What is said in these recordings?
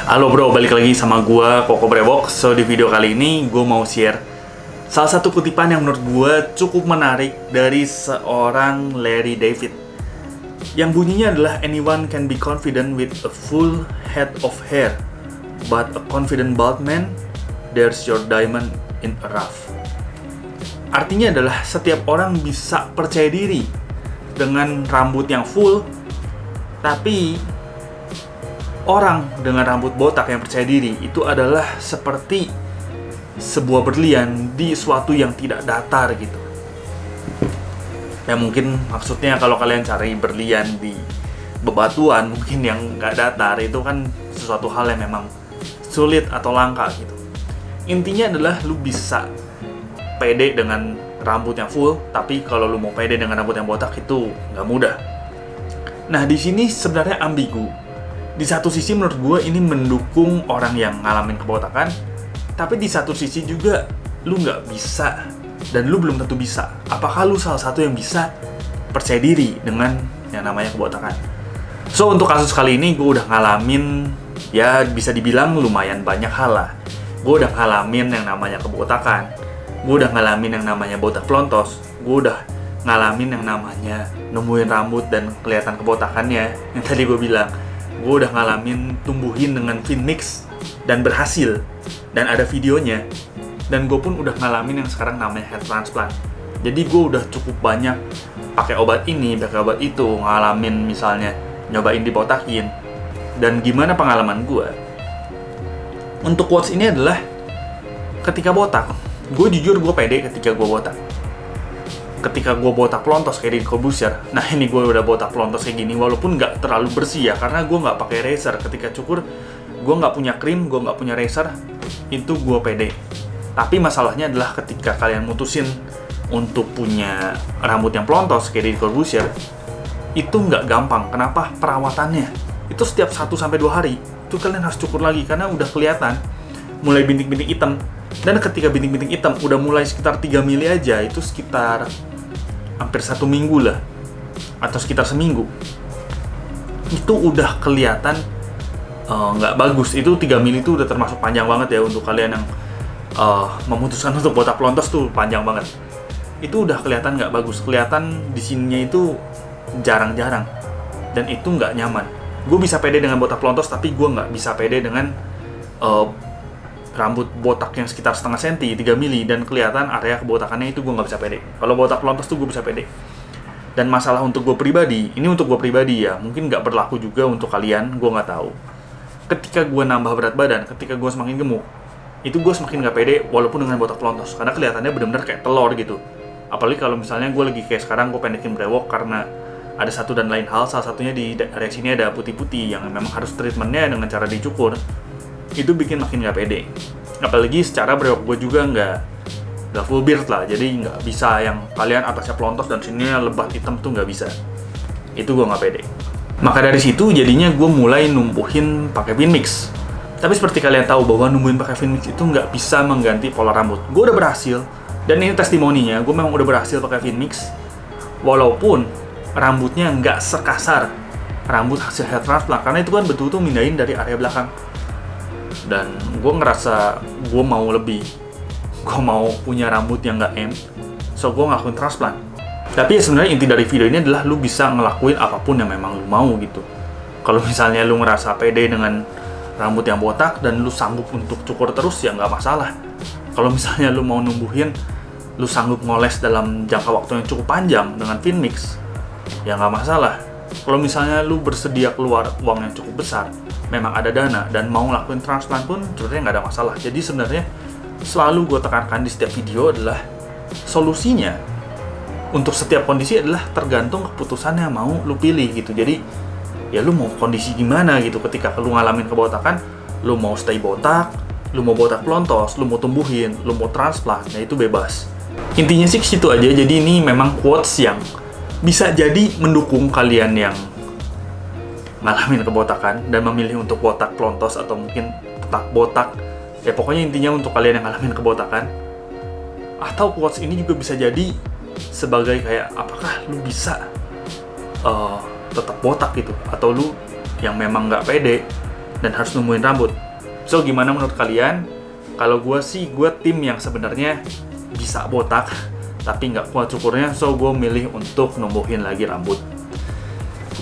Halo bro, balik lagi sama gua Koko Brewok. So di video kali ini gue mau share salah satu kutipan yang menurut gue cukup menarik dari seorang Larry David, yang bunyinya adalah anyone can be confident with a full head of hair, but a confident bald man, there's your diamond in a rough. Artinya adalah setiap orang bisa percaya diri dengan rambut yang full, tapi orang dengan rambut botak yang percaya diri itu adalah seperti sebuah berlian di suatu yang tidak datar gitu. Ya mungkin maksudnya kalau kalian cari berlian di bebatuan mungkin yang nggak datar, itu kan sesuatu hal yang memang sulit atau langka gitu. Intinya adalah lu bisa pede dengan rambut yang full, tapi kalau lu mau pede dengan rambut yang botak itu nggak mudah. Nah di sini sebenarnya ambigu. Di satu sisi menurut gue ini mendukung orang yang ngalamin kebotakan, tapi di satu sisi juga lu nggak bisa dan lu belum tentu bisa. Apakah lu salah satu yang bisa percaya diri dengan yang namanya kebotakan? So untuk kasus kali ini gue udah ngalamin, ya bisa dibilang lumayan banyak hal lah. Gue udah ngalamin yang namanya kebotakan, gue udah ngalamin yang namanya botak pelontos, gue udah ngalamin yang namanya nemuin rambut dan kelihatan kebotakannya yang tadi gue bilang. Gue udah ngalamin tumbuhin dengan Finmix dan berhasil, dan ada videonya. Dan gue pun udah ngalamin yang sekarang namanya hair transplant. Jadi gue udah cukup banyak pakai obat ini, pakai obat itu, ngalamin misalnya nyobain dibotakin. Dan gimana pengalaman gue? Untuk quotes ini adalah ketika botak, gue jujur gue pede ketika gue botak. Ketika gue botak pelontos kayak di Corbusier, nah ini gue udah botak pelontos kayak gini, walaupun nggak terlalu bersih ya, karena gue nggak pakai razor. Ketika cukur, gue nggak punya krim, gue nggak punya razor, itu gue pede. Tapi masalahnya adalah ketika kalian mutusin untuk punya rambut yang pelontos kayak di Corbusier, itu nggak gampang. Kenapa? Perawatannya itu setiap 1-2 hari itu kalian harus cukur lagi, karena udah kelihatan mulai bintik-bintik hitam. Dan ketika bintik-bintik hitam udah mulai sekitar 3 mili aja, itu sekitar hampir 1 minggu lah, atau sekitar seminggu, itu udah kelihatan nggak bagus. Itu 3 mili itu udah termasuk panjang banget ya untuk kalian yang memutuskan untuk botak pelontos tuh panjang banget. Itu udah kelihatan nggak bagus, kelihatan di sininya itu jarang-jarang, dan itu nggak nyaman. Gue bisa pede dengan botak pelontos, tapi gue nggak bisa pede dengan rambut botak yang sekitar setengah senti, 3 mili, dan kelihatan area kebotakannya, itu gue nggak bisa pede. Kalau botak pelontos tuh gue bisa pede. Dan masalah untuk gue pribadi, ini untuk gue pribadi ya, mungkin nggak berlaku juga untuk kalian, gue nggak tahu. Ketika gue nambah berat badan, ketika gue semakin gemuk, itu gue semakin nggak pede walaupun dengan botak pelontos, karena kelihatannya benar-benar kayak telur gitu. Apalagi kalau misalnya gue lagi kayak sekarang, gue pendekin brewok karena ada satu dan lain hal, salah satunya di area sini ada putih-putih yang memang harus treatmentnya dengan cara dicukur. Itu bikin makin nggak pede. Apalagi secara brewok gue juga nggak full beard lah, jadi nggak bisa yang kalian atasnya pelontos dan sininya lebat hitam tuh nggak bisa. Itu gue nggak pede. Maka dari situ jadinya gue mulai numbuhin pakai Finmix. Tapi seperti kalian tahu bahwa numbuhin pakai Finmix itu nggak bisa mengganti pola rambut. Gue udah berhasil, dan ini testimoninya, gue memang udah berhasil pakai Finmix, walaupun rambutnya nggak sekasar rambut hasil hair transplant, karena itu kan betul-betul mindahin dari area belakang. Dan gue ngerasa gue mau lebih, gue mau punya rambut yang nggak so gue ngelakuin transplant. Tapi ya sebenarnya inti dari video ini adalah lu bisa ngelakuin apapun yang memang lu mau gitu. Kalau misalnya lu ngerasa pede dengan rambut yang botak dan lu sanggup untuk cukur terus, ya nggak masalah. Kalau misalnya lu mau numbuhin, lu sanggup ngoles dalam jangka waktu yang cukup panjang dengan Finmix, ya nggak masalah. Kalau misalnya lu bersedia keluar uang yang cukup besar, memang ada dana, dan mau ngelakuin transplant pun sebenarnya nggak ada masalah. Jadi sebenarnya selalu gue tekankan di setiap video adalah solusinya untuk setiap kondisi adalah tergantung keputusan yang mau lu pilih gitu. Jadi ya lu mau kondisi gimana gitu, ketika lu ngalamin kebotakan, lu mau stay botak, lu mau botak pelontos, lu mau tumbuhin, lu mau transplant, ya itu bebas. Intinya sih situ aja. Jadi ini memang quotes yang bisa jadi mendukung kalian yang ngalamin kebotakan dan memilih untuk botak pelontos atau mungkin tetap botak. Ya pokoknya intinya untuk kalian yang ngalamin kebotakan. Atau quotes ini juga bisa jadi sebagai kayak, apakah lu bisa tetap botak gitu, atau lu yang memang nggak pede dan harus numbuhin rambut. So gimana menurut kalian? Kalau gue sih, gue tim yang sebenarnya bisa botak tapi nggak kuat cukurnya, so gue milih untuk numbuhin lagi rambut.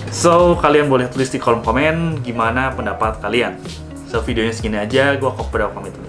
So kalian boleh tulis di kolom komen gimana pendapat kalian. So videonya segini aja, gue Kok Berawok pamit.